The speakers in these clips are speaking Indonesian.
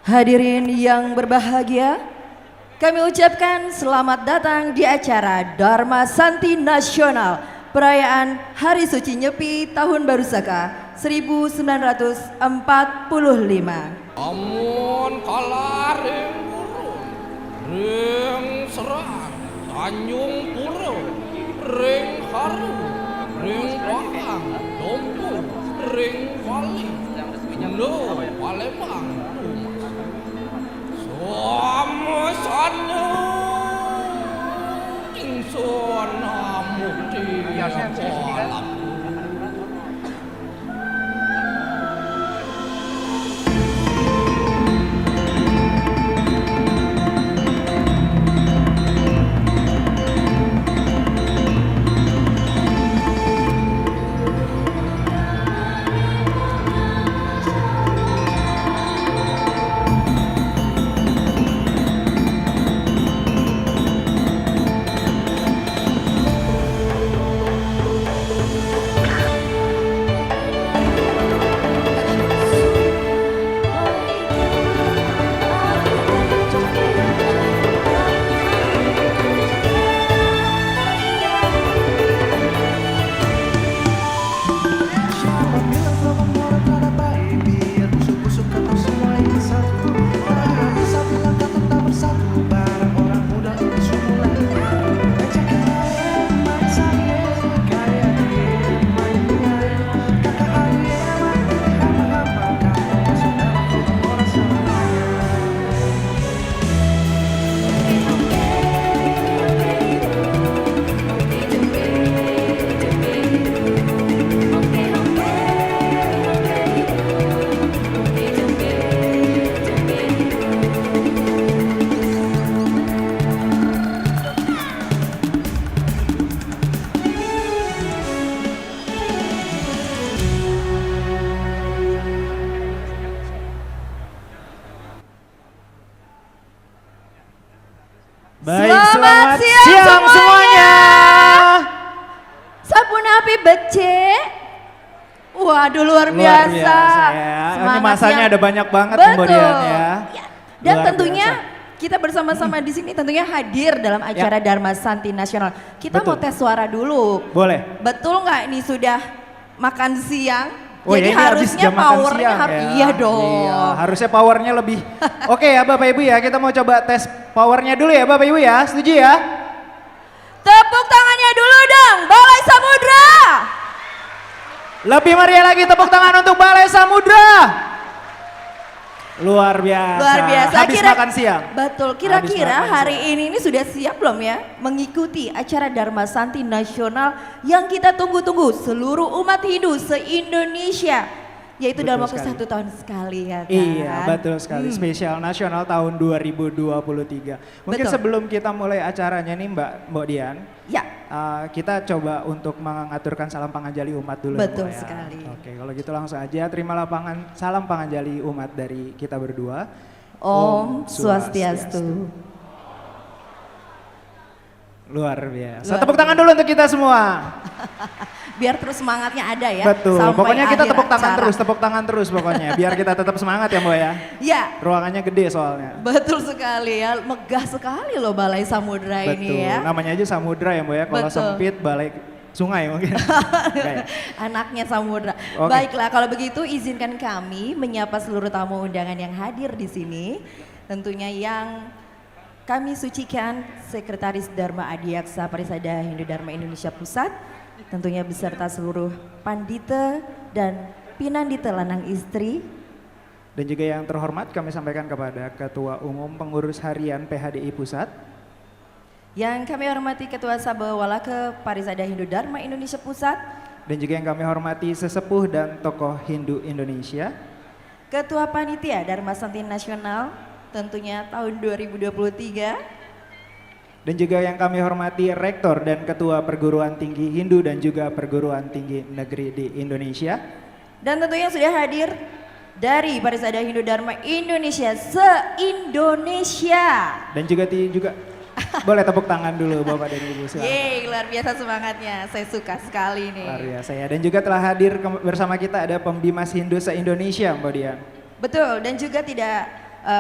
Hadirin yang berbahagia, kami ucapkan selamat datang di acara Dharma Santi Nasional Perayaan Hari Suci Nyepi Tahun Baru Saka 1945. Amun kalaring burung, ring serang, tanjung pura, ring haru, ring pahang, dompu, ring wali, Indo, Palembang, Tumas. Sama ingsun mukti alam. Baik, Selamat selamat siang siang semuanya. Sapunapi becek. Waduh, luar Luar biasa. ya. Ini Semangat masanya yang- ada banyak banget Betul. kemudian ya. Dan Luar tentunya biasa. kita bersama-sama di sini tentunya hadir dalam acara Dharma Santi Nasional. Kita mau Betul. tes suara dulu. Boleh. Betul nggak ini sudah makan siang? Oh Jadi ya, ini habis harusnya jam makan powernya siang harus ya. iya dong. Iya, harusnya powernya lebih. Oke ya Bapak Ibu ya, kita mau coba tes powernya dulu ya Bapak Ibu ya, setuju ya? Tepuk tangannya dulu dong, Balai Samudra. Lebih meriah lagi tepuk tangan untuk Balai Samudra. Luar biasa. Luar biasa. Habis makan siang. Betul. Kira-kira Habis makan hari ini sudah siap belum ya mengikuti acara Dharma Santi Nasional yang kita tunggu-tunggu seluruh umat Hindu se-Indonesia. Yaitu dalam waktu Betul sekali. 1 tahun sekali ya kan. Iya betul sekali, spesial nasional tahun 2023. Mungkin Betul. sebelum kita mulai acaranya nih Mbak Dian, Ya, kita coba untuk mengaturkan salam panganjali umat dulu. Betul Mbak, ya. sekali. Oke, kalau gitu langsung aja terimalah salam panganjali umat dari kita berdua. Om Swastiastu. Luar biasa. Luar Tepuk tangan dulu untuk kita semua. Biar terus semangatnya ada ya. Betul. sampai Pokoknya kita akhir tepuk tangan terus pokoknya. Biar kita tetap semangat ya Mbak ya. Ya, Ruangannya gede soalnya. betul sekali ya. Megah sekali loh Balai Samudra Betul. ini ya. Namanya aja samudra ya Mbak ya. Kalau Betul. sempit balai sungai mungkin. Enggak ya? Anaknya Samudra. Oke. Baiklah, kalau begitu izinkan kami menyapa seluruh tamu undangan yang hadir di sini. Tentunya yang kami sucikan Sekretaris Dharma Adiaksa Parisada Hindu Dharma Indonesia Pusat, tentunya beserta seluruh pandita dan pinandita lanang istri. Dan juga yang terhormat kami sampaikan kepada Ketua Umum Pengurus Harian PHDI Pusat. Yang kami hormati Ketua Sabha Walaka Parisada Hindu Dharma Indonesia Pusat. Dan juga yang kami hormati sesepuh dan tokoh Hindu Indonesia. Ketua Panitia Dharma Santi Nasional tentunya tahun 2023. Dan juga yang kami hormati Rektor dan Ketua Perguruan Tinggi Hindu dan juga Perguruan Tinggi Negeri di Indonesia. Dan tentunya sudah hadir dari Parisada Hindu Dharma Indonesia se-Indonesia. Dan juga boleh tepuk tangan dulu Bapak dan Ibu silakan. Yeay, luar biasa semangatnya. Saya suka sekali nih. Luar biasa ya. Dan juga telah hadir bersama kita ada Pembimas Hindu se-Indonesia Mbak Dian. Betul, dan juga tidak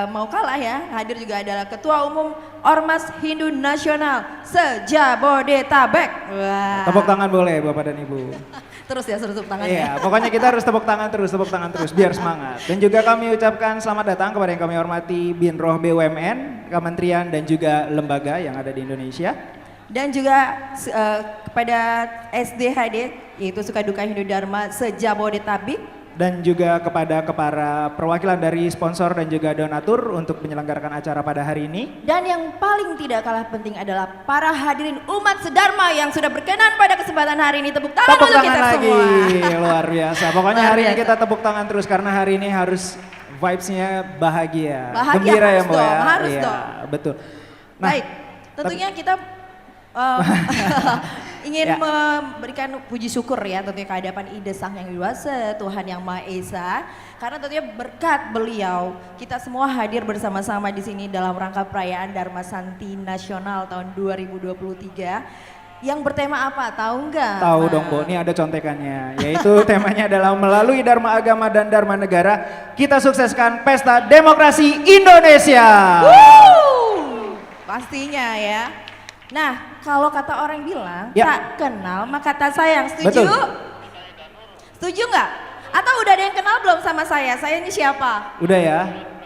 mau kalah ya, hadir juga adalah Ketua Umum Ormas Hindu Nasional se-Jabodetabek. Wah. Tepuk tangan boleh Bapak dan Ibu. Terus ya suruh tepuk tangan Iya, ya. pokoknya kita harus tepuk tangan terus biar semangat. Dan juga kami ucapkan selamat datang kepada yang kami hormati Binroh BUMN, kementerian dan juga lembaga yang ada di Indonesia. Dan juga kepada SDHD yaitu Sukaduka Hindu Dharma se-Jabodetabek. Dan juga kepada para perwakilan dari sponsor dan juga donatur untuk menyelenggarakan acara pada hari ini. Dan yang paling tidak kalah penting adalah para hadirin umat sedharma yang sudah berkenan pada kesempatan hari ini. Tepuk tangan Tepuk untuk tangan kita lagi, semua. luar biasa. Pokoknya Luar hari ini biasa. kita tepuk tangan terus karena hari ini harus vibes-nya bahagia. Bahagia Gembira ya harus Mbak ya. dong, harus Iya, dong. betul. Baik, tentunya kita ingin Ya. memberikan puji syukur ya tentunya kehadapan Ida Sang Yang Widi-Wasa, Tuhan Yang Maha Esa. Karena tentunya berkat beliau kita semua hadir bersama-sama di sini dalam rangka perayaan Dharma Santi Nasional tahun 2023. Yang bertema apa? Tahu nggak? Tahu Nah, dong Bu, ini ada contekannya. Yaitu temanya adalah melalui Dharma Agama dan Dharma Negara, kita sukseskan Pesta Demokrasi Indonesia. Pastinya ya. Nah, kalau kata orang bilang Ya. tak kenal maka tak sayang. Setuju? Betul. Setuju nggak? Atau udah ada yang kenal belum sama saya? Saya ini siapa? Udah ya?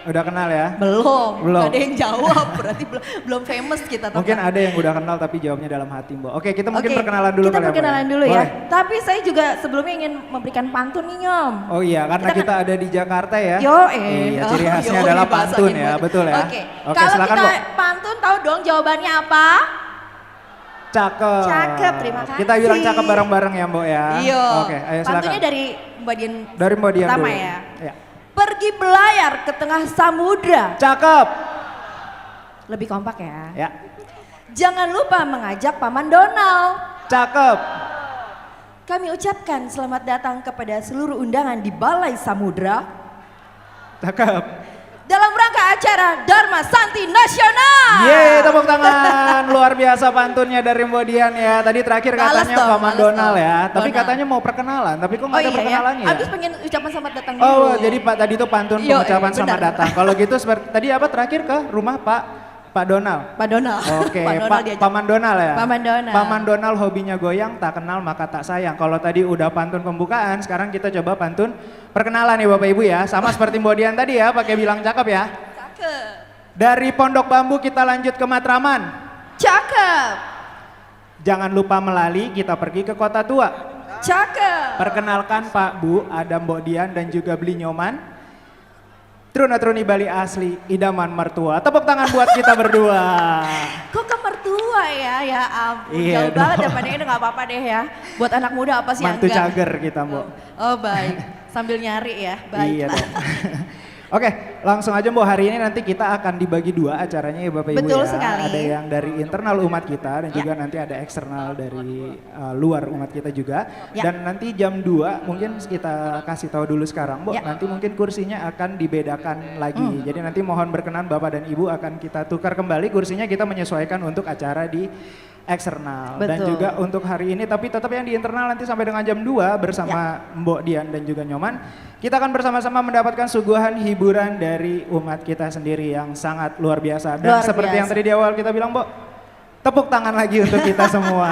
Udah kenal ya? Belum. Belum. Nggak ada yang jawab. Berarti belum famous kita. Tau Mungkin nggak? ada yang udah kenal tapi jawabnya dalam hati Mbak. Oke, kita mungkin Oke, perkenalan dulu kita kali ya, Mbak perkenalan ya? dulu ya. Boleh? Tapi saya juga sebelumnya ingin memberikan pantun nih Nyom. Oh iya, karena Kita kita ada di Jakarta ya. Yo, Iya, ciri khasnya yoi, adalah bahasa pantun Indo. ya, betul ya. Oke, Oke, kalau silakan kita Bu. pantun tahu dong jawabannya apa? Cakep. Cakep, terima kasih. Kita bilang cakep bareng-bareng ya, Mbok ya. Iya. Oke, ayo silakan. Pantunnya dari Mbak Dian Dari Mbak Dian pertama dulu. ya. Ya. Pergi belayar ke tengah samudra. Cakep. Lebih kompak ya. Ya. Jangan lupa mengajak Paman Donald. Cakep. Kami ucapkan selamat datang kepada seluruh undangan di Balai Samudra Cakep. dalam rangka acara Dharma Santi Nasional. Yeay, tepuk tangan. Luar biasa pantunnya dari Mbak Dian ya. Tadi terakhir Males katanya dong, Paman males Donald dong. ya. Tapi Donald. katanya mau perkenalan, tapi kok nggak ada perkenalannya ya? Abis pengen ucapan selamat datang dulu. Oh, jadi Pak tadi itu pantun Yo, pengucapan selamat benar. datang. Kalau gitu seperti tadi apa terakhir ke rumah Pak Donald. Pak Donald. Oke, Pak Donald diajak. Paman Donald ya. Paman Donald. Paman Donald hobinya goyang, tak kenal maka tak sayang. Kalau tadi udah pantun pembukaan, sekarang kita coba pantun perkenalan nih Bapak Ibu ya. Sama seperti Mbak Dian tadi ya, pakai bilang cakep ya. Cakep. Dari Pondok Bambu kita lanjut ke Matraman. Cakep. Jangan lupa melali, kita pergi ke Kota Tua. Cakep. Perkenalkan Pak Bu, ada Mbok Dian dan juga Beli Nyoman. Truna-truni Bali asli, idaman mertua. Tepuk tangan buat kita berdua. Kok ke mertua ya? Ya ampun. Iya Jauh banget dong. daripada ini nggak apa-apa deh ya. Buat anak muda apa sih yang Mantu enggak? cager kita Mbok. Oh baik. Sambil nyari ya. Baik. Iya dong. Oke, langsung aja Mbok, hari ini nanti kita akan dibagi dua acaranya ya Bapak Ibu Betul ya. sekali. Ada yang dari internal umat kita dan Ya. juga nanti ada eksternal dari luar umat kita juga. Ya. Dan nanti jam 2 mungkin kita kasih tahu dulu sekarang Mbok, Ya. nanti mungkin kursinya akan dibedakan lagi. Jadi nanti mohon berkenan Bapak dan Ibu akan kita tukar kembali kursinya, kita menyesuaikan untuk acara di eksternal. Dan Betul. juga untuk hari ini, tapi tetap yang di internal nanti sampai dengan jam 2 bersama Mbok Dian dan juga Nyoman. Kita akan bersama-sama mendapatkan suguhan hiburan dari umat kita sendiri yang sangat luar biasa. Dan Luar seperti yang biasa. tadi di awal kita bilang Mbok, tepuk tangan lagi untuk kita semua.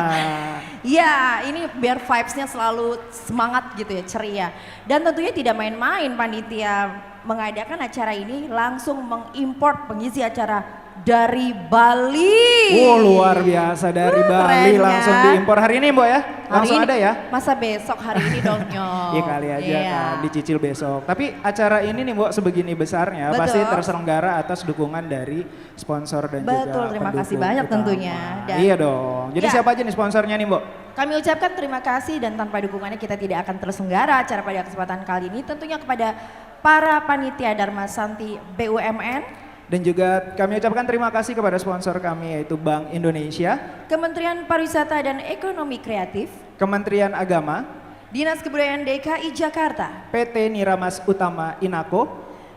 Ya, ini biar vibes-nya selalu semangat gitu ya, ceria. Dan tentunya tidak main-main panitia mengadakan acara ini, langsung mengimport pengisi acara dari Bali. Oh luar biasa, dari Bali keren langsung kan? diimpor hari ini Mbok ya? Hari Langsung ini- ada ya? Masa besok hari ini dong Nyom. Iya kali aja Iya. kan, dicicil besok. Tapi acara ini nih Mbok sebegini besarnya Betul. pasti terselenggara atas dukungan dari sponsor dan juga Betul, terima kasih pendukung banyak utama. tentunya. Dan- Iya dong. Jadi Ya. siapa aja nih sponsornya nih Mbok? Kami ucapkan terima kasih dan tanpa dukungannya kita tidak akan terselenggara acara pada kesempatan kali ini. Tentunya kepada para panitia Dharma Santi BUMN, Dan juga kami ucapkan terima kasih kepada sponsor kami yaitu Bank Indonesia, Kementerian Pariwisata dan Ekonomi Kreatif, Kementerian Agama, Dinas Kebudayaan DKI Jakarta, PT Niramas Utama Inako,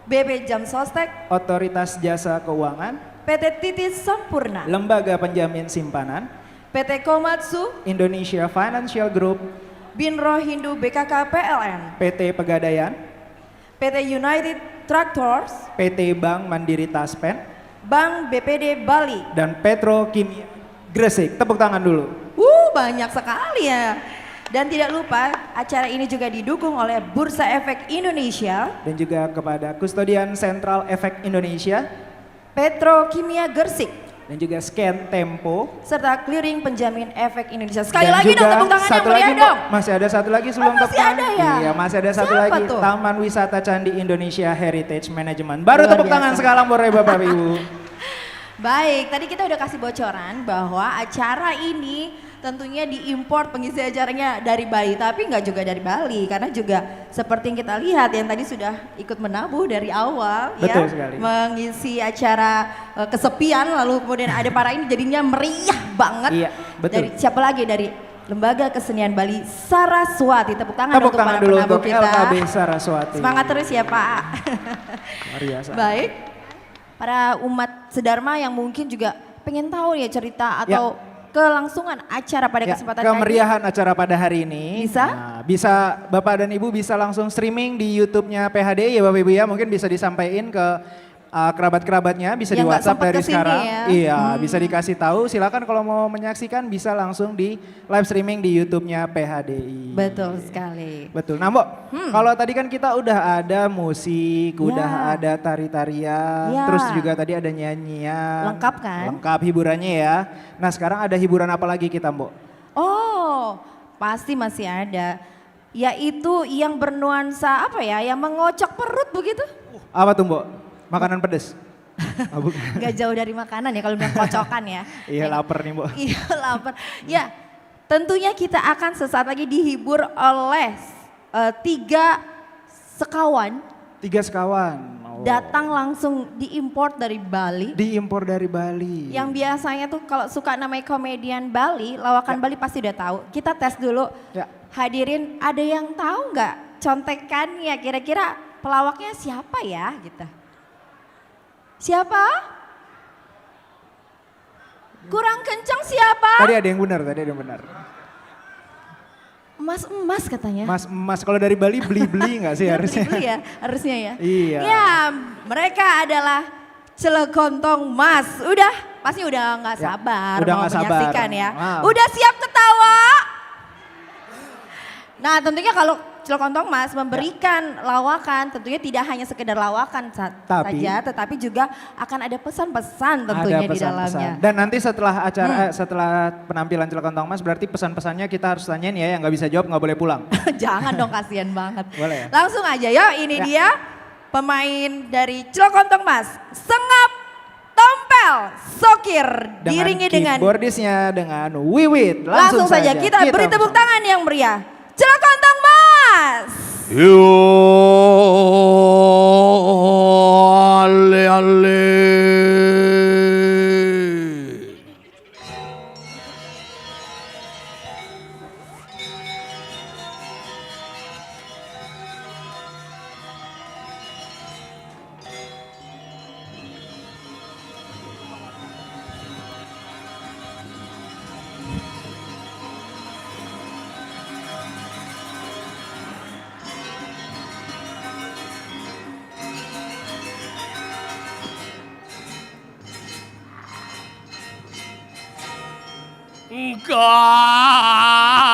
BB Jam Sostek, Otoritas Jasa Keuangan, PT Titis Sampurna, Lembaga Penjamin Simpanan, PT Komatsu, Indonesia Financial Group, Binro Hindu BKK PLN, PT Pegadaian, PT United Tractors, PT Bank Mandiri Taspen, Bank BPD Bali. dan Petrokimia Gresik. Tepuk tangan dulu. Banyak sekali ya. Dan tidak lupa acara ini juga didukung oleh Bursa Efek Indonesia, Dan juga kepada Kustodian Sentral Efek Indonesia, Petrokimia Gresik, dan juga Scan Tempo. serta Clearing Penjamin Efek Indonesia. Sekali Dan lagi juga dong tepuk tangan yang satu meriah lagi, Mbak. dong. Masih ada satu lagi sebelum Oh, masih tepuk tangan. ada ya? Iya, masih ada satu Siapa lagi. tuh? Taman Wisata Candi Indonesia Heritage Management. Baru Luar tepuk tangan biasa. sekarang boleh Bapak Ibu. Baik, tadi kita udah kasih bocoran bahwa acara ini tentunya diimpor pengisi acaranya dari Bali, tapi nggak juga dari Bali karena juga seperti yang kita lihat yang tadi sudah ikut menabuh dari awal Betul ya, sekali. mengisi acara kesepian lalu kemudian ada para ini jadinya meriah banget. Iya, betul. Dari siapa lagi dari Lembaga Kesenian Bali Saraswati. Tepuk tangan Tepuk untuk tangan para dulu penabuh untuk kita. LKB Saraswati. Semangat terus ya Pak. Luar biasa. Baik, para umat sedharma yang mungkin juga pengen tahu ya cerita atau kelangsungan acara pada Ya, kesempatan kali ini. kemeriahan acara pada hari ini. Bisa? Nah, bisa Bapak dan Ibu bisa langsung streaming di YouTube-nya PHD ya Bapak Ibu ya. Mungkin bisa disampaikan ke kerabat-kerabatnya, bisa di Yang nggak WhatsApp sempat dari kesini sekarang. ya. Iya, bisa dikasih tahu. Silakan kalau mau menyaksikan bisa langsung di live streaming di YouTube-nya PHDI. Betul sekali. Betul. Nah, Mbok, kalau tadi kan kita udah ada musik, udah Ya. ada tari-tarian, Ya. terus juga tadi ada nyanyian. Lengkap kan? Lengkap hiburannya ya. Nah, sekarang ada hiburan apa lagi kita, Mbok? Oh, pasti masih ada. Yaitu yang bernuansa apa ya, yang mengocok perut begitu? Apa tuh, Mbok? Makanan pedes? Oh, bukan. Gak jauh dari makanan ya kalau bilang kocokan ya. Iya, lapar nih, Mbok. Iya lapar. Ya, tentunya kita akan sesaat lagi dihibur oleh 3 sekawan 3 sekawan. Oh. datang langsung diimpor dari Bali. Diimpor dari Bali. Yang biasanya tuh kalau suka namanya komedian Bali, lawakan Bali pasti udah tahu. Kita tes dulu. Ya. Hadirin ada yang tahu nggak contekannya kira-kira pelawaknya siapa ya gitu. Siapa? Kurang kencang siapa? Tadi ada yang benar, tadi ada yang benar. Emas-emas katanya. Mas kalau dari Bali beli-beli nggak sih Ya, harusnya? beli-beli ya, harusnya ya. Iya. Ya, mereka adalah Celekontong Mas. Pasti udah nggak Ya, sabar udah mau nggak sabar. menyaksikan ya. Wow. Udah siap ketawa? Nah, tentunya kalau Celekontong Mas memberikan lawakan, tentunya tidak hanya sekedar lawakan saja, tetapi juga akan ada pesan-pesan tentunya di dalamnya. Dan nanti setelah acara, setelah penampilan Celekontong Mas, berarti pesan-pesannya kita harus tanyain ya, yang nggak bisa jawab nggak boleh pulang. Jangan dong, kasihan banget. Boleh ya? Langsung aja ya, ini dia pemain dari Celekontong Mas. Sengap, tompel, sokir, diringi dengan keyboardisnya dengan Wiwit. langsung saja kita beri tepuk bersama. tangan yang meriah. Celekontong Mas. Yo ale ale.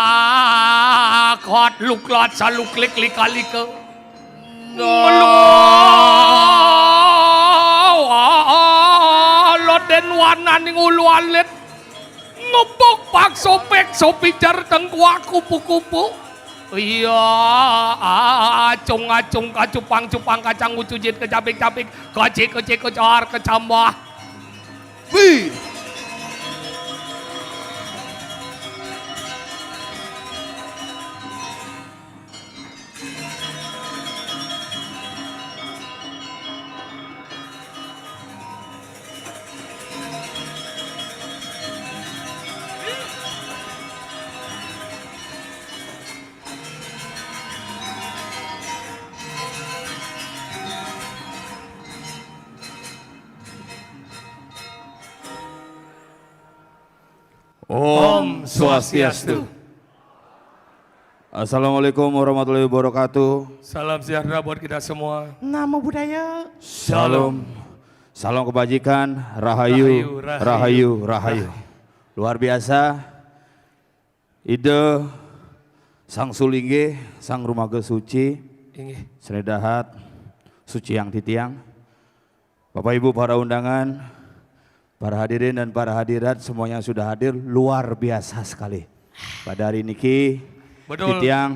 Enggak, kot luklat saluk lik likali ke. Loden warna ning ulu alit. Ngepok pak sopek sopijar tengkuak kupu-kupu. Iya, acung kacupang kacang ucujit kecapik kecik kecar kecambah. Wih. Om Swastiastu. Assalamualaikum warahmatullahi wabarakatuh. Salam sejahtera buat kita semua. Nama budaya. Salam. Salam kebajikan, rahayu, rahayu. Luar biasa. Ide sang sulingge, sang rumaga suci, Inggih. seredahat, suci yang titiang. Bapak Ibu para undangan, para hadirin dan para hadirat semuanya yang sudah hadir luar biasa sekali. Pada hari ini Betul. titiang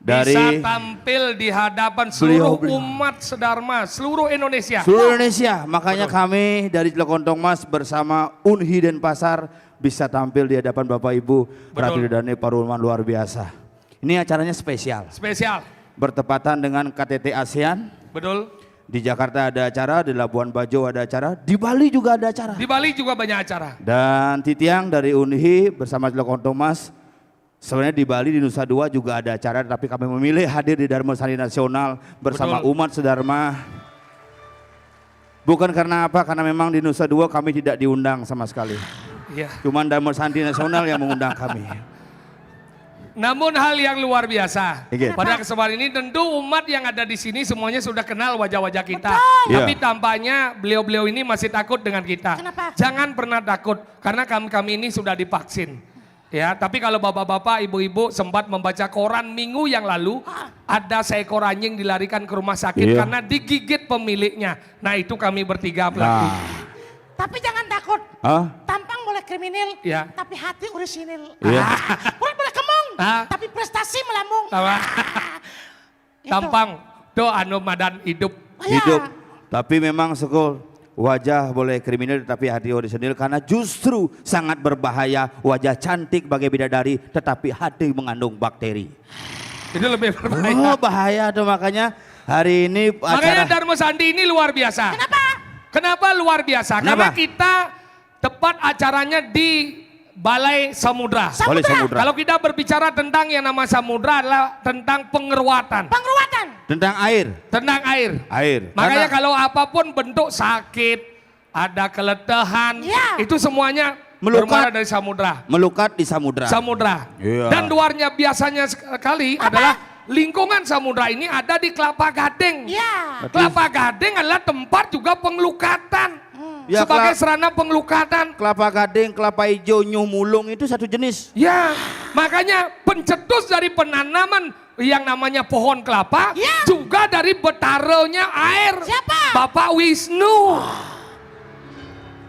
Bisa dari tampil di hadapan seluruh beliau. umat sedharma, seluruh Indonesia. seluruh Indonesia. Makanya kami dari Cilekontong Mas bersama Unhi Denpasar bisa tampil di hadapan Bapak Ibu Ratu Dani Paruman luar biasa. Ini acaranya spesial. Spesial. Bertepatan dengan KTT ASEAN. Betul. Di Jakarta ada acara, di Labuan Bajo ada acara, di Bali juga ada acara. Di Bali juga banyak acara. Dan Titiang dari Unhi bersama Cilekontong Mas. Sebenarnya di Bali di Nusa Dua juga ada acara, tapi kami memilih hadir di Dharma Sandi Nasional bersama Betul. umat sedharma. Bukan karena apa, karena memang di Nusa Dua kami tidak diundang sama sekali. Iya. Cuman Dharma Sandi Nasional yang mengundang kami. Namun hal yang luar biasa. Iya. Pada kesempatan ini tentu umat yang ada di sini semuanya sudah kenal wajah-wajah kita. Iya. Tapi tampaknya beliau-beliau ini masih takut dengan kita. Kenapa? Jangan pernah takut karena kami ini sudah divaksin. Ya, tapi kalau bapak-bapak, ibu-ibu sempat membaca koran minggu yang lalu, ada seekor anjing dilarikan ke rumah sakit Iya. karena digigit pemiliknya. Nah itu kami bertiga pelaku. Tapi jangan takut. Hah? Tampang boleh kriminal, Ya. tapi hati orisinil. Iya. Perut boleh kemung, Ah. tapi prestasi melambung. Apa? Itu. Tampang, do anu madan hidup. Ya. Hidup. Tapi memang sekol wajah boleh kriminal tapi hati orisinil karena justru sangat berbahaya. Wajah cantik bagai bidadari tetapi hati mengandung bakteri. Itu lebih berbahaya. Oh bahaya tuh, makanya hari ini Makanya acara Dharma Sandi ini luar biasa. Kenapa? Kenapa luar biasa? Kenapa? Karena kita tepat acaranya di Balai Samudra. Balai Samudra. Kalau kita berbicara tentang yang nama samudra adalah tentang pengeruatan. Pengeruatan. tentang air. Tentang air. Air. Makanya Karena kalau apapun bentuk sakit, ada keletihan, Ya. itu semuanya Melukat. bermula dari samudra. melukat di samudra. Samudra. Iya. Dan luarnya biasanya sekali adalah lingkungan samudra ini ada di Kelapa Gading. Ya. Kelapa Gading adalah tempat juga pengelukatan. Ya, Sebagai serana pengelukatan. kelapa gading, kelapa hijau, nyuh mulung itu satu jenis. Ya, makanya pencetus dari penanaman yang namanya pohon kelapa Ya. juga dari betaranya air. Siapa? Bapak Wisnu.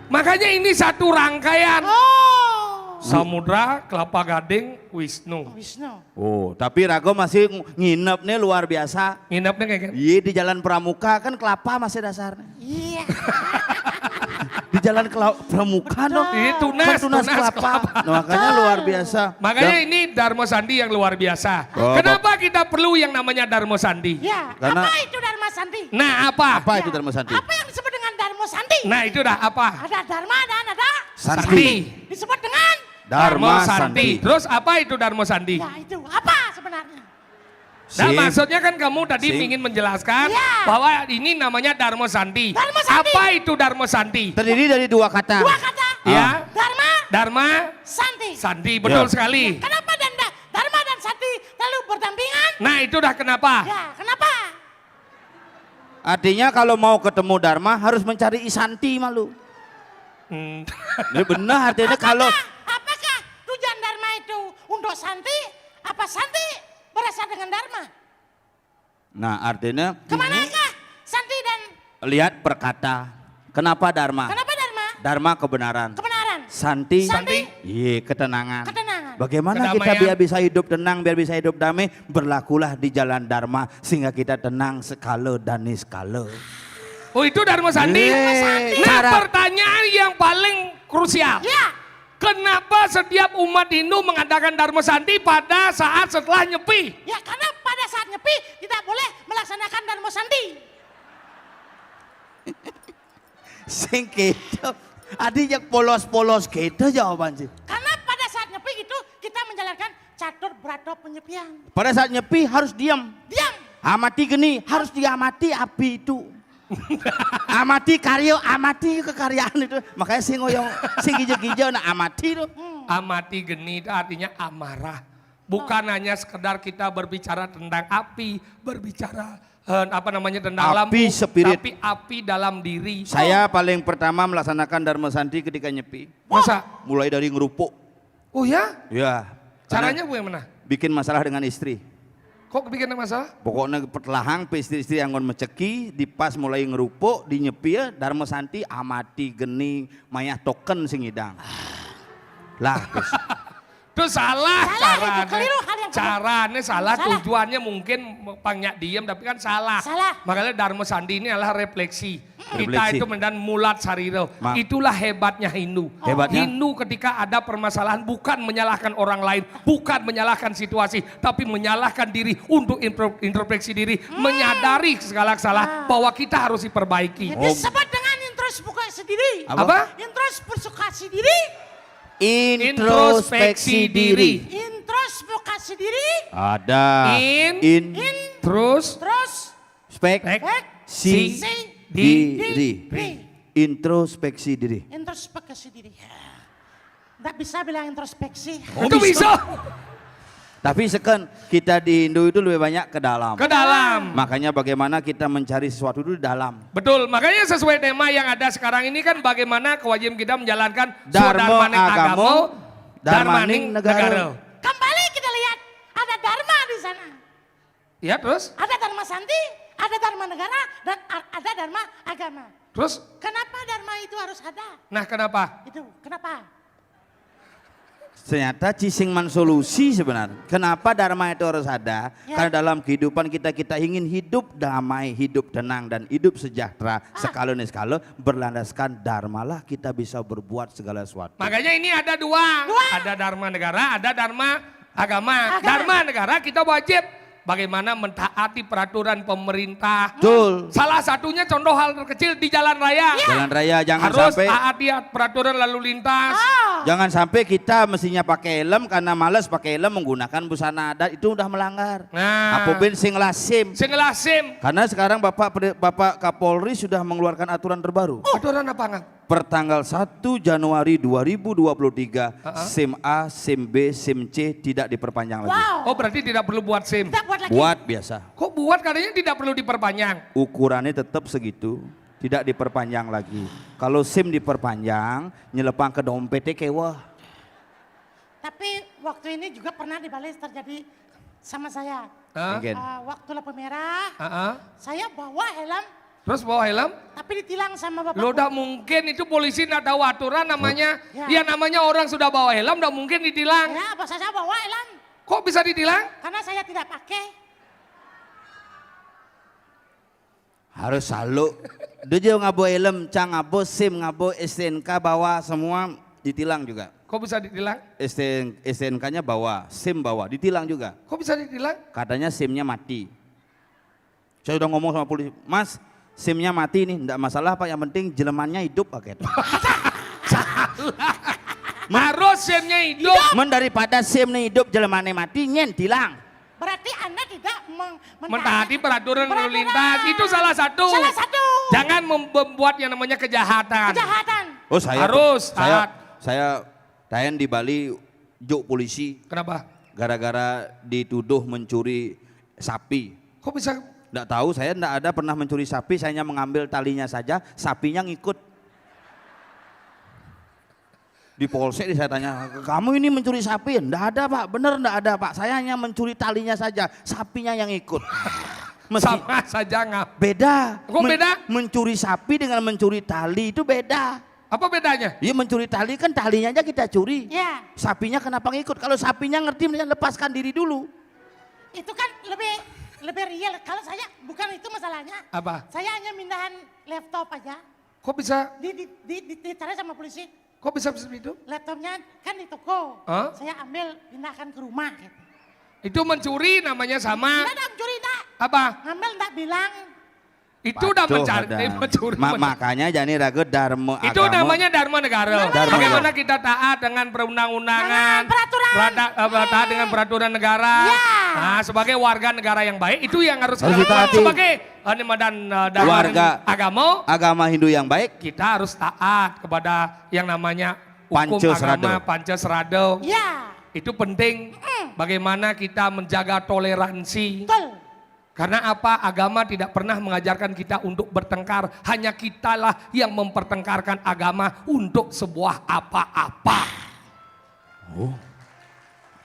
Makanya ini satu rangkaian. Oh. Samudra, Kelapa Gading, Wisnu. Wisnu. Oh, tapi Rago masih nginep nih luar biasa. Nginepnya kayak gitu. Iya di Jalan Pramuka kan kelapa masih dasarnya. Iya. Di Jalan Pramuka dong. Ini Kan tunas, tunas kelapa. Nah, makanya luar biasa. Makanya Dan- ini Dharma Sandi yang luar biasa. Oh, Kenapa kita perlu yang namanya Dharma Sandi? Ya. Karena- Apa itu Dharma Sandi? Nah apa? apa itu Dharma Santi? Apa yang disebut dengan Dharma Sandi? Nah itu dah apa? Ada Dharma dan ada Santi. disebut dengan. Dharma Santi. Terus apa itu Dharma Sandi? Ya itu apa sebenarnya? Nah Sip. maksudnya kan kamu tadi Sip. ingin menjelaskan Ya. bahwa ini namanya Dharma Sandi. Dharma Sandi. Apa itu Dharma Sandi? Terdiri dari dua kata. Dua kata. Ya. Dharma Dharma Santi. Sandi, betul Ya. sekali. Kenapa Dharma dan Santi lalu berdampingan? Nah itu dah kenapa? Ya, kenapa? Artinya kalau mau ketemu Dharma harus mencari Isanti malu. Hmm. Ini benar artinya kalau Apakah tujuan Dharma itu untuk Santi? Apa Santi berasal dengan Dharma? nah artinya Kemanakah Santi dan lihat perkata. Kenapa Dharma? kenapa Dharma? Dharma kebenaran. Kebenaran. Santi, Santi. iya ketenangan. Ketenangan. Bagaimana kita Kedamaian. biar bisa hidup tenang, biar bisa hidup damai, berlakulah di jalan Dharma sehingga kita tenang sekala dan niskala. Oh itu Dharma Sandi? Yeay. Nah Cara- pertanyaan yang paling krusial. Ya, Kenapa setiap umat Hindu mengadakan Dharma Sandi pada saat setelah nyepi? ya karena pada saat nyepi tidak boleh melaksanakan Dharma Sandi. Sing gitu. Adi yang polos-polos gitu jawaban sih. Karena pada saat nyepi itu kita menjalankan catur berata penyepian. Pada saat nyepi harus diam. Diam. Amati geni, harus diamati api itu. Amati karya, amati kekaryaan itu. Makanya sing ngoyong, sing hijau-hijau nah amati itu. Amati geni itu artinya amarah. Bukan hanya sekedar kita berbicara tentang api, berbicara tentang Api lampu, spirit. tapi api dalam diri. Saya paling pertama melaksanakan Dharma Santi ketika nyepi. Masa? Mulai dari ngerupuk. Oh ya? Ya. Caranya bagaimana? Bikin masalah dengan istri. Kok bikin masalah? Pokoknya pertelahang pe istri-istri yang menceki, dipas mulai ngerupuk, dinyepi ya, Dharma Santi amati geni, mayah token sing hidang. Lah, kus. Itu salah, Salah, itu keliru, hal yang keliru. caranya salah, Salah. tujuannya mungkin pangnya diem tapi kan salah. Salah. Makanya Dharma Sandi ini adalah refleksi. Kita Refleksi. itu mendan mulat sariro. Itulah hebatnya Hindu. Hebatnya? Hindu ketika ada permasalahan bukan menyalahkan orang lain, bukan menyalahkan situasi, tapi menyalahkan diri untuk introspeksi diri, menyadari segala salah bahwa kita harus diperbaiki. Disebut dengan introspeksi diri. Apa? Introspeksi diri. Introspeksi diri. Introspeksi diri. Ada. In. Terus Terus Si. Diri. Introspeksi diri. introspeksi diri. Nggak bisa bilang introspeksi. itu bisa Tapi seken kita di Hindu itu lebih banyak ke dalam. ke dalam. Makanya bagaimana kita mencari sesuatu itu di dalam. Betul, makanya sesuai tema yang ada sekarang ini kan bagaimana kewajiban kita menjalankan Dharma Swadharmaning agamo, Dharmaning negara. negara. Kembali kita lihat ada dharma di sana. Ya terus? Ada dharma santi, ada dharma negara, dan ada dharma agama. Terus? Kenapa dharma itu harus ada? Nah kenapa? Itu kenapa? Ternyata Cisingman solusi sebenarnya. Kenapa Dharma itu harus ada? Ya. Karena dalam kehidupan kita ingin hidup damai, hidup tenang dan hidup sejahtera. Sekali berlandaskan Dharma lah kita bisa berbuat segala sesuatu. Makanya ini ada dua. Ada Dharma negara, ada Dharma agama. Dharma negara kita wajib bagaimana mentaati peraturan pemerintah. Betul. Salah satunya contoh hal terkecil di jalan raya. Jalan raya jangan Harus sampai taati peraturan lalu lintas. jangan sampai kita mestinya pakai helm karena malas pakai helm menggunakan busana adat itu udah melanggar. Nah. Apapun sing lasim. Singelasim. Karena sekarang Bapak Kapolri sudah mengeluarkan aturan terbaru. Aturan apa nggak? Pertanggal 1 Januari 2023 SIM A, SIM B, SIM C tidak diperpanjang lagi. Wow. Oh berarti tidak perlu buat SIM. Kita buat lagi. Buat biasa. Kok buat katanya tidak perlu diperpanjang? Ukurannya tetap segitu, tidak diperpanjang lagi. Kalau SIM diperpanjang, nyelepang ke dompetnya kewah. Tapi waktu ini juga pernah di Bali terjadi sama saya. Hah? Mungkin. Waktu lampu merah, Ah. saya bawa helm, Terus bawa helm? tapi ditilang sama bapak. Lo udah mungkin itu polisi nggak tahu aturan namanya. Ya. Ya namanya orang sudah bawa helm udah mungkin ditilang. Ya, apa saya bawa helm Kok bisa ditilang? karena saya tidak pakai. Harus selalu. Dia juga ngabo helm, cang ngabo SIM, ngabo STNK bawa semua ditilang juga. Kok bisa ditilang? STNK-nya bawa, SIM bawa, ditilang juga. Kok bisa ditilang? Katanya SIM-nya mati. Saya udah ngomong sama polisi, Mas, SIM-nya mati nih, enggak masalah Pak, yang penting jelemannya hidup pakai itu. Harus SIM-nya hidup. Men daripada SIM-nya hidup jelemannya mati, nyen tilang. Berarti Anda tidak Mentaati peraturan lalu lintas itu salah satu. Salah satu. Jangan membuat yang namanya kejahatan. Kejahatan. Oh saya Harus taat. saya tayan di Bali juk polisi Kenapa? gara-gara dituduh mencuri sapi. Kok bisa? Nggak tahu, saya nggak ada pernah mencuri sapi, saya hanya mengambil talinya saja, sapinya ngikut. Di polsek saya tanya, kamu ini mencuri sapi? Nggak ada Pak, bener nggak ada Pak, saya hanya mencuri talinya saja, sapinya yang ikut. Sama saja nggak? Beda. Kok beda? Mencuri sapi dengan mencuri tali itu beda. Apa bedanya? Iya mencuri tali kan talinya aja kita curi. Ya, Sapinya kenapa ngikut? Kalau sapinya ngerti mendingan lepaskan diri dulu. itu kan lebih real. Kalau saya bukan itu masalahnya. Apa? Saya hanya mindahan laptop aja. Kok bisa? Ditarik sama polisi. Kok bisa seperti itu? Laptopnya kan di toko. Hah? Saya ambil pindahkan ke rumah gitu. Itu mencuri namanya sama. Enggak mencuri enggak. Apa? Ngambil enggak bilang. Itu udah Patuh mencari, ada. mencuri. Makanya jani ragu dharma Itu agama. namanya Dharma Negara. Dharma Bagaimana Negara. kita taat dengan perundang-undangan, Dengan peraturan. taat dengan peraturan negara. Ya. Nah, sebagai warga negara yang baik itu yang harus Harus kita lakukan. ditaati. Sebagai Dharma Warga. agama, Hindu yang baik. kita harus taat kepada yang namanya hukum Pancasrada. agama Pancasrada. Ya. Itu penting bagaimana kita menjaga toleransi. Betul. Karena apa? Agama tidak pernah mengajarkan kita untuk bertengkar. Hanya kitalah yang mempertengkarkan agama untuk sebuah apa-apa.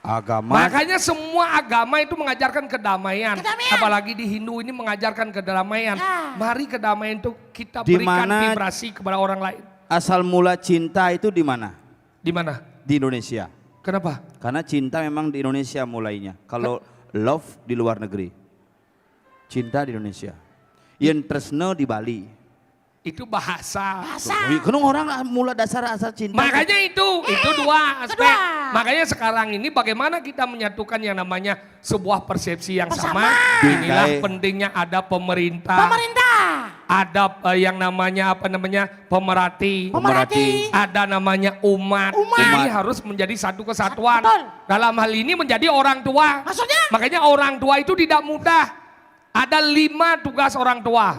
Agama. Makanya semua agama itu mengajarkan kedamaian. Kedamaian. Apalagi di Hindu ini mengajarkan kedamaian. Ya. Mari kedamaian itu kita Di berikan mana- vibrasi kepada orang lain. Asal mula cinta itu di mana? Di mana? Di Indonesia. Kenapa? Karena cinta memang di Indonesia mulainya. Kalau love di luar negeri. Cinta di Indonesia. Yang tresno di Bali. Itu bahasa. Kan orang mula dasar asal cinta. Makanya itu dua aspek. kedua. Makanya sekarang ini bagaimana kita menyatukan yang namanya sebuah persepsi yang Bersama. sama. Inilah Bingkai. pentingnya ada pemerintah. Pemerintah. Ada yang namanya pemerhati. Pemerhati. Ada namanya umat. Umat. Ini harus menjadi satu kesatuan. Betul. Dalam hal ini menjadi orang tua. Maksudnya? Makanya orang tua itu tidak mudah. Ada 5 tugas orang tua.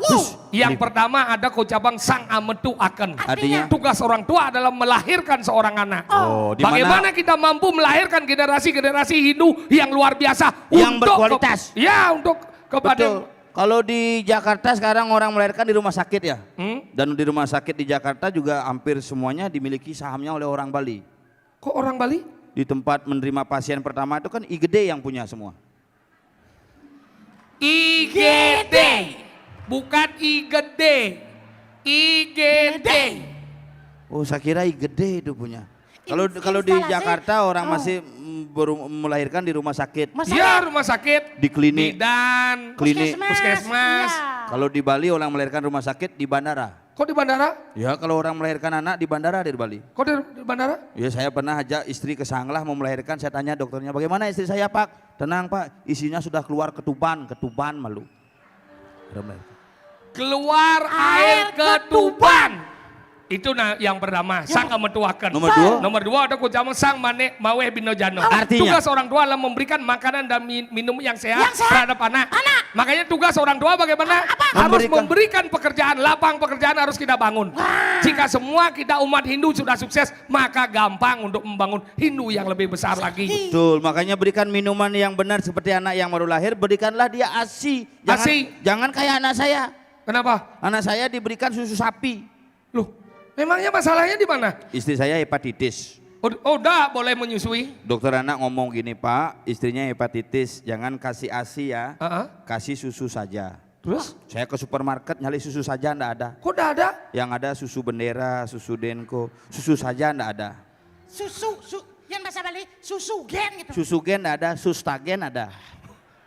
Yang pertama ada kocabang sang ametu akan. Artinya? Tugas orang tua adalah melahirkan seorang anak. Oh, di mana- Bagaimana kita mampu melahirkan generasi-generasi Hindu yang luar biasa. Yang untuk berkualitas. untuk kepada. Betul. Kalau di Jakarta sekarang orang melahirkan di rumah sakit ya. Hmm? Dan di rumah sakit di Jakarta juga hampir semuanya dimiliki sahamnya oleh orang Bali. Kok orang Bali? Di tempat menerima pasien pertama itu kan IGD yang punya semua. IGD. Bukan IGD. IGD. Oh, saya kira IGD itu punya. Kalau di Instalasi. Jakarta orang masih baru melahirkan di rumah sakit, Ya rumah sakit. di klinik, Bidan. klinik. Puskesmas. Iya. Kalau di Bali orang melahirkan rumah sakit di bandara. Kok di bandara? Ya kalau orang melahirkan anak di bandara di Bali. Kok di bandara? Ya saya pernah ajak istri ke Sanglah mau melahirkan, saya tanya dokternya bagaimana istri saya Pak? Tenang Pak, isinya sudah keluar ketuban malu. Keluar air ketuban. Itu yang pertama, sang ametuakan. Nomor dua? Nomor 2 ada kucaman sang mane maweh binojano. Artinya? Tugas orang tua adalah memberikan makanan dan minum yang sehat, Yang sehat. terhadap anak. Makanya tugas orang tua bagaimana? Harus memberikan pekerjaan, lapang pekerjaan harus kita bangun. Jika semua kita umat Hindu sudah sukses, maka gampang untuk membangun Hindu yang lebih besar lagi. Betul, makanya berikan minuman yang benar seperti anak yang baru lahir, berikanlah dia ASI. ASI. Jangan kayak anak saya. Kenapa? Anak saya diberikan susu sapi. Loh, memangnya masalahnya di mana? Istri saya hepatitis. Oh, udah boleh menyusui. Dokter anak ngomong gini Pak, istrinya hepatitis, jangan kasih ASI ya, Heeh. kasih susu saja. Terus? Saya ke supermarket nyari susu saja enggak ada. Kok udah ada? Yang ada susu Bendera, susu Denko, susu saja enggak ada. Yang bahasa Bali, susu gen gitu. Susu gen enggak ada, sustagen ada.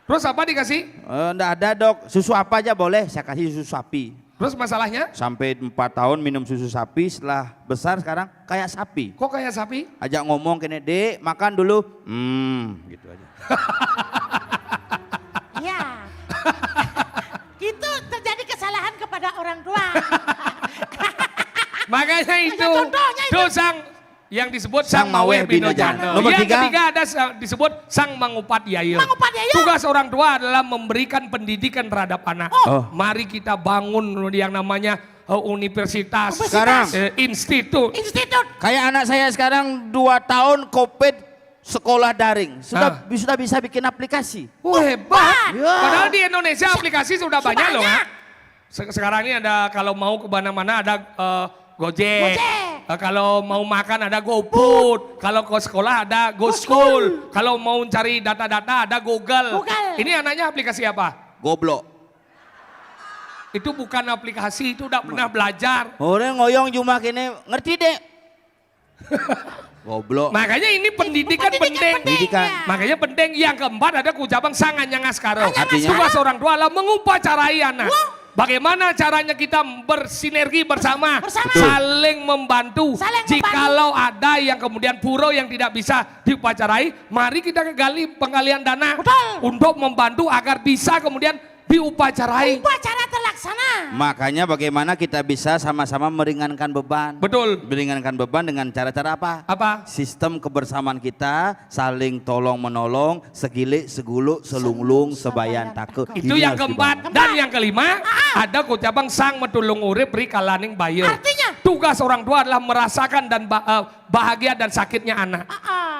Terus apa dikasih? Enggak ada dok, susu apa aja boleh, saya kasih susu sapi. Terus masalahnya? Sampai 4 tahun minum susu sapi, setelah besar sekarang kayak sapi. Kok kayak sapi? Ajak ngomong kene, Dek makan dulu. Gitu aja. Iya. Itu terjadi kesalahan kepada orang tua. Makanya itu, contohnya itu. yang disebut Sang sang maweh Maweh binojano. Nomor Yang 3. ketiga ada disebut sang mangupat yayo. Mangupat yayo. Tugas orang tua adalah memberikan pendidikan terhadap anak. Oh. Mari kita bangun yang namanya universitas, Sekarang. institut. Kayak anak saya sekarang 2 tahun COVID sekolah daring. Sudah bisa bikin aplikasi. Hebat. Ya. Padahal di Indonesia aplikasi sudah banyak loh. banyak. Sekarang ini ada kalau mau ke mana-mana ada Gojek. Kalau mau makan ada GoFood. Kalau ke sekolah ada GoSchool. Kalau mau cari data-data ada Google. Ini anaknya aplikasi apa? Goblok. Itu bukan aplikasi, itu udah pernah belajar. Orang ngoyong cuma kini ngerti dek. Goblok. Makanya ini pendidikan penting. Pendidikan. Makanya penting. Yang keempat ada kucabang sangannya ngaskaro. Artinya? Tugas orang tua adalah mengupacarai anak. Bagaimana caranya kita bersinergi bersama, saling membantu. Jikalau ada yang kemudian puro yang tidak bisa diupacarai, mari kita gali penggalian dana untuk membantu agar bisa kemudian diupacarai. Upacara terlaksana. Makanya bagaimana kita bisa sama-sama meringankan beban. Betul. Meringankan beban dengan cara-cara apa? Apa? Sistem kebersamaan kita saling tolong menolong, segili, segulu, selunglung, sebayan takut. Itu yang keempat. Dan yang kelima, ada kucabang sang metulung urip ri kalaning bayo. Artinya? Tugas orang tua adalah merasakan dan bahagia dan sakitnya anak.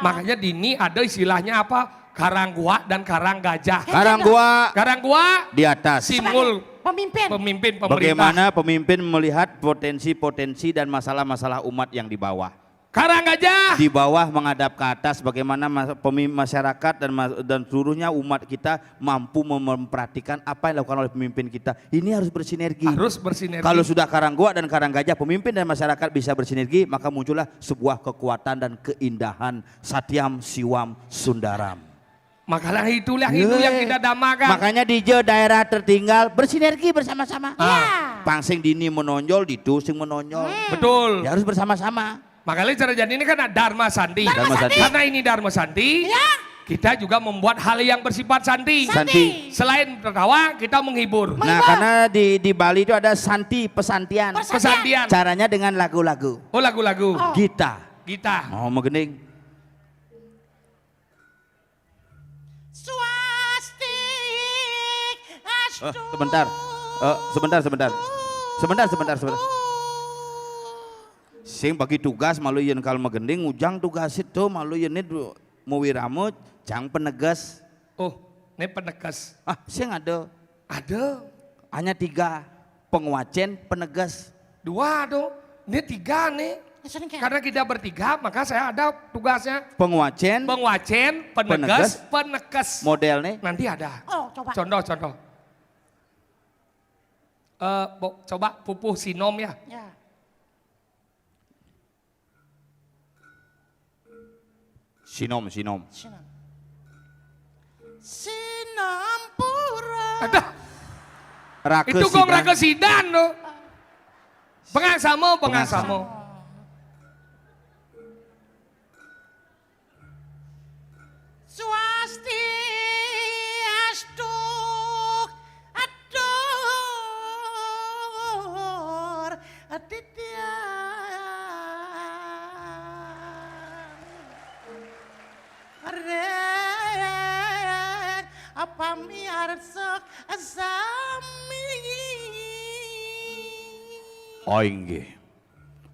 Makanya Dini ada istilahnya apa? Karanggua dan karang gajah. Karanggua Karanggua di atas. simbol Pemimpin. pemimpin pemerintah. Bagaimana pemimpin melihat potensi-potensi dan masalah-masalah umat yang di bawah. Karang gajah. Di bawah menghadap ke atas bagaimana masyarakat dan seluruhnya umat kita mampu memperhatikan apa yang dilakukan oleh pemimpin kita. Ini harus bersinergi. Harus bersinergi. Kalau sudah karanggua dan karang gajah, pemimpin dan masyarakat bisa bersinergi, maka muncullah sebuah kekuatan dan keindahan Satyam Siwam Sundaram. Makalah itulah itu yang kita damakan. Makanya di daerah tertinggal bersinergi bersama-sama. Iya. Pangsing Dini menonjol, Ditu sing menonjol. Betul. Ya harus bersama-sama. Makanya cara jadi ini kan ada Dharma Santi. Dharma Santi. Karena ini Dharma Santi, Ya. kita juga membuat hal yang bersifat santi. Santi. Selain tertawa, kita menghibur. Nah, karena di Bali itu ada santi pesantian. Pesantian. Caranya dengan lagu-lagu. Oh lagu-lagu. Gita. Kita. Oh, megening. Swastik astu. Sebentar. Sebentar. Sing bagi tugas malu yen kal megending ujang tugas itu malu yen itu muwiramu jang penegas. Oh, ini penegas. Sing ada Ada. hanya 3 penguacen penegas. 2 tuh. Ini 3 nih. Sering kayak. Karena kita bertiga, maka saya ada tugasnya. Penguacen Penguacen, penegas, penegas. modelnya Nanti ada. Oh, coba. Contoh. Coba pupuh sinom ya. Ya. sinom. Sinam. Sinampura. Ada. Rake Itu kok sidang. raka sidan loh. Pengasamo. Swasti astu adur aditya. Arek apa miarsok sami. Oinge.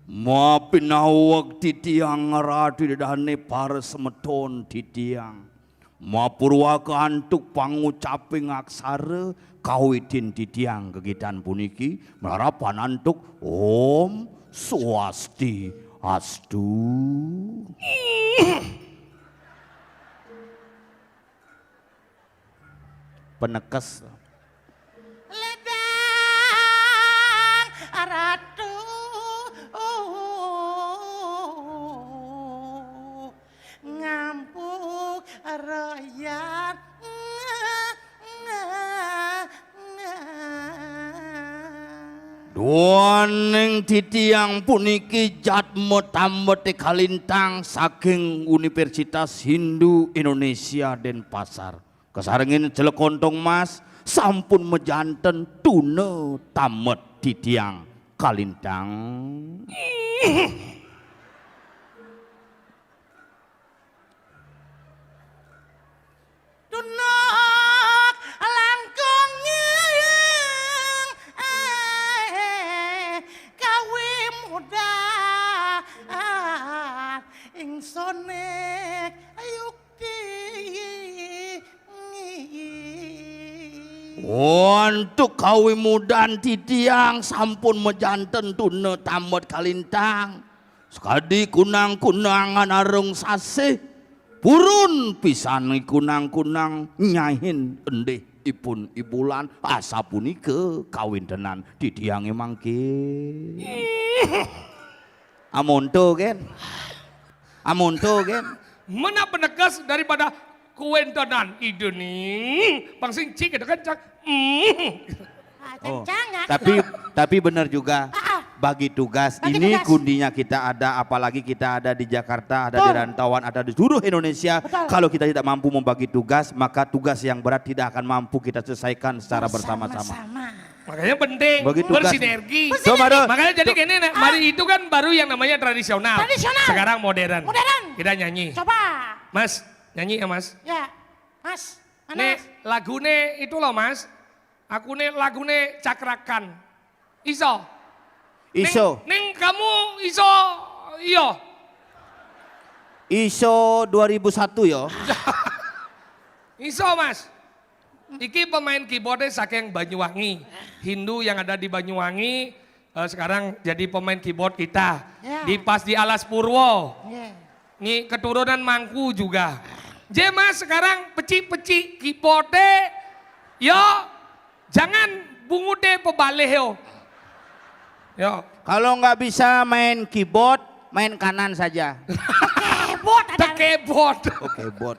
Mapinawag titiang rati dane para semeton titiang. Mapurwa keantuk pangucaping aksara kawitin titiang kegiatan puniki melarapan antuk Om Swasti Astu. Penekes. Ledang aratu ngampuk royan Duaning titiang puniki jatmo tambete kalintang saking Universitas Hindu Indonesia Denpasar. Kesarengin Cilekontong Mas sampun mejanten tune tamet titiang kalintang. Dunok langkung kawe muda ingsonek yukti. Untuk kawi mudan titiang sampun mejanten tune tamet kalintang. Sekadi kunang-kunangan arung sasih. Purun pisan kunang-kunang nyahin endih ipun ibulan asa punika kawintenan titiange mangke. Amonto kan? Mana penegas daripada kuentenan ide nih. Pangsing cik ada kencang. Jangan. Tapi benar juga bagi tugas Bagi ini tugas. kundinya kita ada, apalagi kita ada di Jakarta, ada di Betul. rantauan, ada di seluruh Indonesia. Betul. Kalau kita tidak mampu membagi tugas, maka tugas yang berat tidak akan mampu kita selesaikan secara bersama-sama. Sama-sama. Makanya penting Bagi tugas. bersinergi. Coba dong. Makanya jadi gini, mari itu kan baru yang namanya tradisional. Tradisional. Sekarang modern. Modern. Kita nyanyi. Coba. Mas, nyanyi ya Mas. Ya. Mas. Mana? Nih lagune itu loh Mas. Aku nih lagune cakrakan. Iso. Iso, Neng kamu iso. Iyo. ISO 2001 yo. Iso mas. Iki pemain keyboardnya saking Banyuwangi. Hindu yang ada di Banyuwangi sekarang jadi pemain keyboard kita. Ya. Di Alas Purwo. Yeah. Ini keturunan Mangku juga. J mas sekarang peci-peci keyboardnya. Yo jangan bungu deh pebalih yo. Yo. Kalau nggak bisa main keyboard, main kanan saja. Keyboard ada. Keyboard. Oke, bot.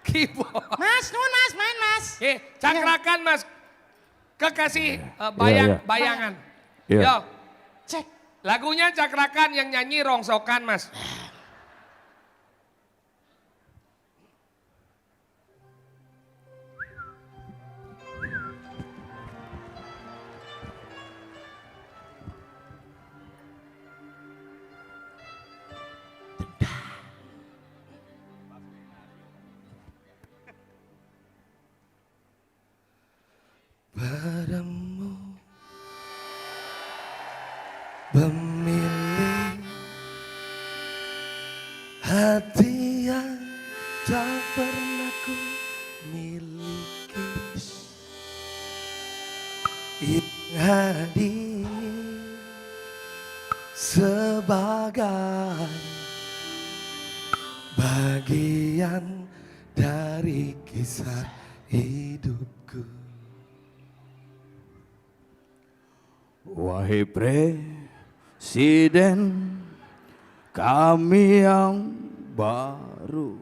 Keyboard. Mas, nun mas, main mas. Cakrakan mas. Kekasih Iya. bayangan. Iya. Yo. Cek. Lagunya cakrakan yang nyanyi rongsokan mas. Padamu memilih hati yang tak pernah ku miliki, yang hadir sebagai bagian dari kisah hidupku. Wahai Presiden kami yang baru,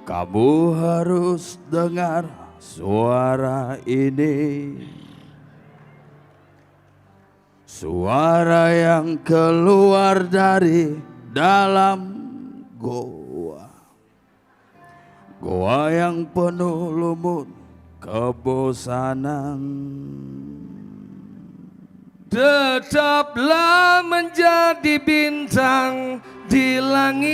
kamu harus dengar suara ini. Suara yang keluar dari dalam goa. Goa yang penuh lumut kebosanan. Tetaplah menjadi bintang di langit,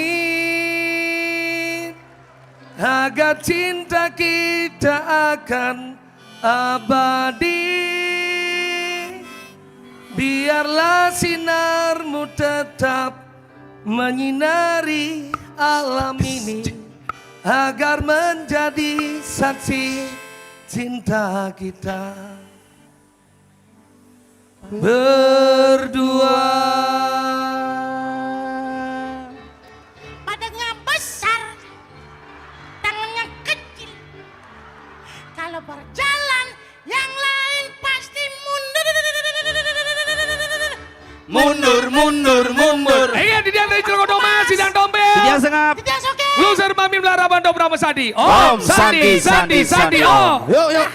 agar cinta kita akan abadi. Biarlah sinarmu tetap menyinari alam ini, agar menjadi saksi cinta kita berdua. Badannya besar, tangannya kecil. Kalau berjalan, yang lain pasti mundur. Mundur, mundur, mundur. Iya, didiang dari Cilogodoma, sidang dompet. Yang sengap. Tidak oke. Loser Mamim Laraban Dobra Sadi. Om Sandi, Sandi, Sandi, Oh. Yuk, yuk.